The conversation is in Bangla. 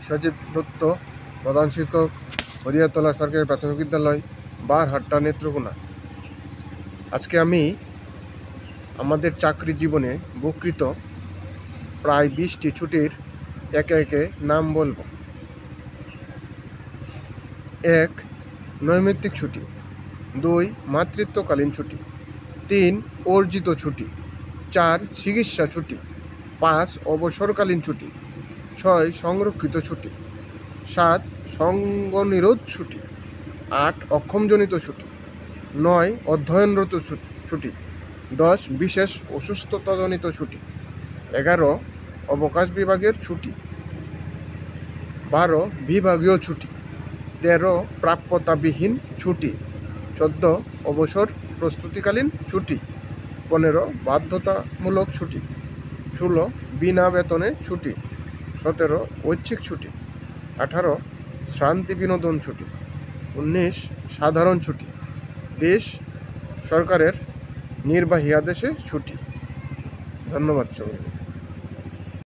সজীব দত্ত, প্রধান শিক্ষক, হরিয়াতলা সরকারি প্রাথমিক বিদ্যালয়, বারহাট্টা, নেত্রকোনা। আজকে আমি আমাদের চাকরি জীবনে ভোগকৃত প্রায় 20টি ছুটির একে একে নাম বলবো। 1. নৈমিত্তিক ছুটি। 2. মাতৃত্বকালীন ছুটি। 3. অর্জিত ছুটি। 4. চিকিৎসা ছুটি। 5. অবসরকালীন ছুটি। 6. সংরক্ষিত ছুটি। 7. সঙ্গনিরোধ ছুটি। 8. অক্ষমজনিত ছুটি। 9. অধ্যয়নরত ছুটি। 10. বিশেষ অসুস্থতাজনিত ছুটি। 11. অবকাশ বিভাগের ছুটি। 12. বিভাগীয় ছুটি। 13. প্রাপ্যতাবিহীন ছুটি। 14. অবসর প্রস্তুতিকালীন ছুটি। 15. বাধ্যতামূলক ছুটি। 16. বিনা বেতনে ছুটি। 17. ঐচ্ছিক ছুটি। 18. শ্রান্তি বিনোদন ছুটি। 19. সাধারণ ছুটি। 20. সরকারের নির্বাহী আদেশে ছুটি। ধন্যবাদ সকলকে।